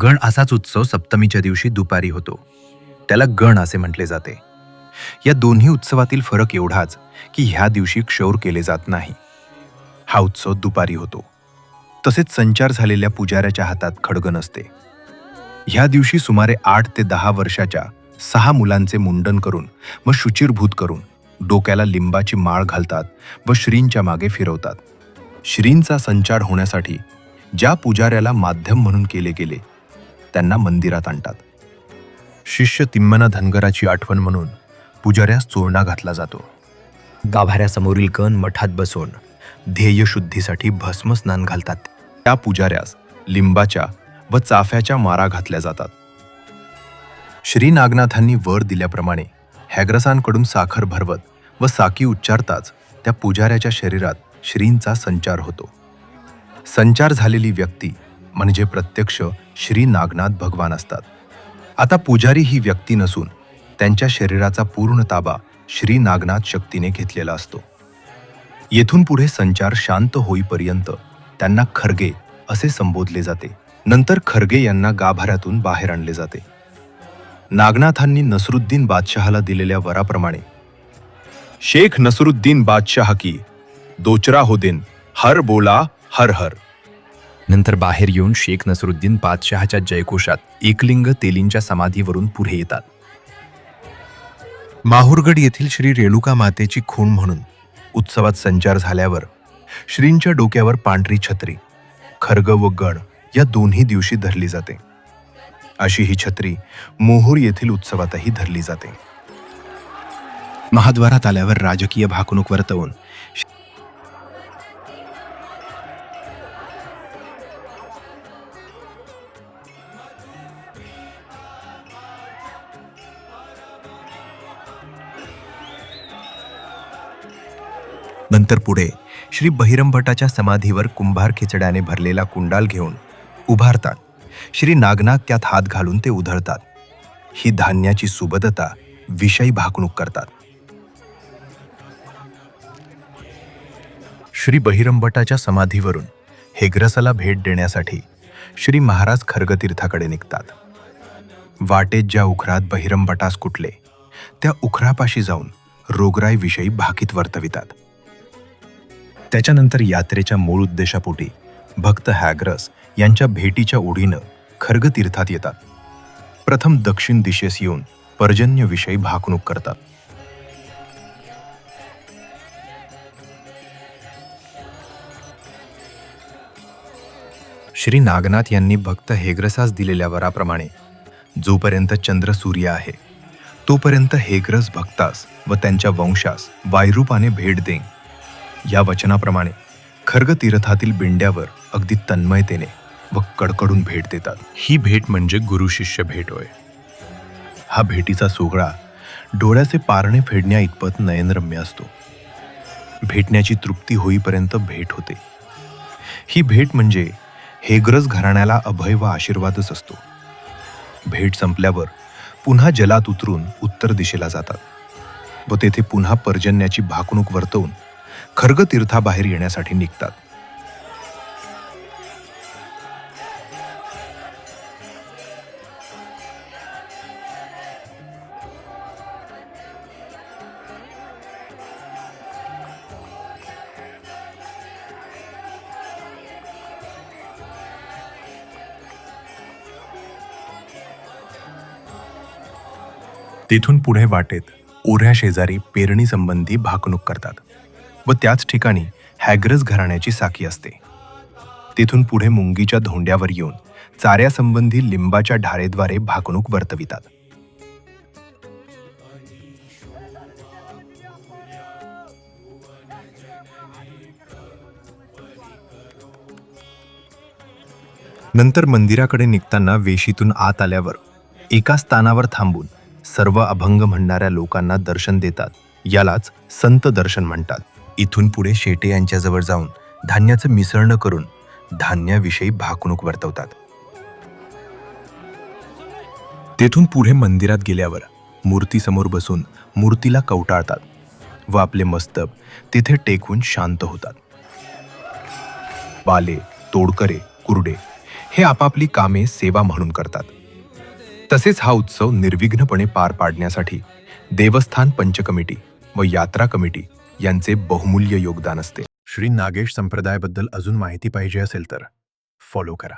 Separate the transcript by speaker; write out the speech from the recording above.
Speaker 1: गण असाच उत्सव सप्तमीच्या दिवशी दुपारी होतो. त्याला गण असे म्हटले जाते. या दोन्ही उत्सवातील फरक एवढाच की ह्या दिवशी क्षौर केले जात नाही. हा उत्सव दुपारी होतो. तसेच संचार झालेल्या पुजाऱ्याच्या हातात खड्ग नसते. ह्या दिवशी सुमारे 8 ते 10 वर्षाच्या 6 मुलांचे मुंडन करून व शुचिरभूत करून डोक्याला लिंबाची माळ घालतात व श्रींच्या मागे फिरवतात. श्रींचा संचार होण्यासाठी ज्या पुजाऱ्याला माध्यम म्हणून केले गेले त्यांना मंदिरात आणतात. शिष्य तिम्मना धनगराची आठवण म्हणून पुजाऱ्यास चोळणा घातला जातो. गाभाऱ्यासमोरील गण मठात बसवून ध्येय शुद्धीसाठी भस्म स्नान घालतात. त्या पुजाऱ्यास लिंबाच्या व चाफ्याच्या मारा घातल्या जातात. श्री नागनाथांनी वर दिल्याप्रमाणे हॅग्रसांकडून साखर भरवत व साकी उच्चारताच त्या पुजाऱ्याच्या शरीरात श्रींचा संचार होतो. संचार झालेली व्यक्ती म्हणजे प्रत्यक्ष श्री नागनाथ भगवान असतात. आता पुजारी ही व्यक्ती नसून त्यांच्या शरीराचा पूर्ण ताबा श्री नागनाथ शक्तीने घेतलेला असतो. येथून पुढे संचार शांत होईपर्यंत त्यांना खर्गे असे संबोधले जाते. नंतर खर्गे यांना गाभाऱ्यातून बाहेर आणले जाते. नागनाथांनी नसरुद्दीन बादशहाला दिलेल्या वराप्रमाणे शेख नसरुद्दीन बादशाह की दोचरा हो दिन हर बोला हर हर. नंतर बाहेर येऊन शेख नसरुद्दीन बादशहाच्या जयघोषात एकलिंग तेलींच्या समाधीवरून पुढे येतात. माहुरगड येथील श्री रेणुका मातेची खूण म्हणून उत्सवात संचार झाल्यावर श्रींच्या डोक्यावर पांढरी छत्री, खर्ग व गण या दोन्ही दिवशी धरली जाते. अशी ही छत्री मोहोर येथील उत्सवातही धरली जाते. महाद्वारात आल्यावर राजकीय भाकणूक वर्तवून नंतर पुढे श्री बहिरमभटाच्या समाधीवर कुंभार खिचड्याने भरलेला कुंडाल घेऊन उभारतात. श्री नागनाथ त्यात हात घालून ते उधळतात. ही धान्याची सुबदता विषयी भाकणूक करतात. श्री बहिरमभटाच्या समाधीवरून हेग्रसाला भेट देण्यासाठी श्री महाराज खर्गतीर्थाकडे निघतात. वाटेत ज्या उखरात बहिरमभटास कुटले त्या उखरापाशी जाऊन रोगराईविषयी भाकीत वर्तवितात. त्याच्यानंतर यात्रेच्या मूळ उद्देशापोटी भक्त हॅग्रस यांच्या भेटीच्या ओढीनं खर्गतीर्थात येतात. प्रथम दक्षिण दिशेस येऊन पर्जन्यविषयी भाकणूक करतात. श्री नागनाथ यांनी भक्त हेग्रसास दिलेल्या वराप्रमाणे जोपर्यंत चंद्र सूर्य आहे तोपर्यंत हेग्रस भक्तास व त्यांच्या वंशास वायरूपाने भेट देईन या वचनाप्रमाणे खर्गतीर्थातील बिंड्यावर अगदी तन्मयतेने व कडकडून भेट देतात. ही भेट म्हणजे गुरु शिष्य भेट होय. हा भेटीचा सोहळा डोळ्याचे पारणे फेडण्या इतपत नयनरम्य असतो. भेटण्याची तृप्ती होईपर्यंत भेट होते. ही भेट म्हणजे हेग्रस घराण्याला अभय व आशीर्वादच असतो. भेट संपल्यावर पुन्हा जलात उतरून उत्तर दिशेला जातात व तेथे पुन्हा पर्जन्याची भाकणूक वर्तवून खर्गतीर्थाबाहेर येण्यासाठी निघतात. तेथून पुढे वाटेत ओऱ्या शेजारी पेरणी संबंधी भाकणूक करतात व त्याच ठिकाणी हॅग्रस घराण्याची साकी असते. तेथून पुढे मुंगीच्या धोंड्यावर येऊन चाऱ्यासंबंधी लिंबाच्या ढारेद्वारे भाकणूक वर्तवितात. नंतर मंदिराकडे निघताना वेशीतून आत आल्यावर एका स्थानावर थांबून सर्व अभंग म्हणणाऱ्या लोकांना दर्शन देतात. यालाच संत दर्शन म्हणतात. इथून पुढे शेटे यांच्याजवळ जाऊन धान्याचं मिसळण करून धान्याविषयी भाकणूक वर्तवतात. तेथून पुढे मंदिरात गेल्यावर मूर्तीसमोर बसून मूर्तीला कवटाळतात व आपले मस्तक तिथे टेकून शांत होतात. बाले, तोडकरे, कुरडे हे आपापली कामे सेवा म्हणून करतात. तसेच हा उत्सव निर्विघ्नपणे पार पाडण्यासाठी देवस्थान पंच कमिटी व यात्रा कमिटी यांचे बहुमूल्य योगदान असते. श्री नागेश संप्रदायाबद्दल अजून माहिती पाहिजे असेल तर फॉलो करा.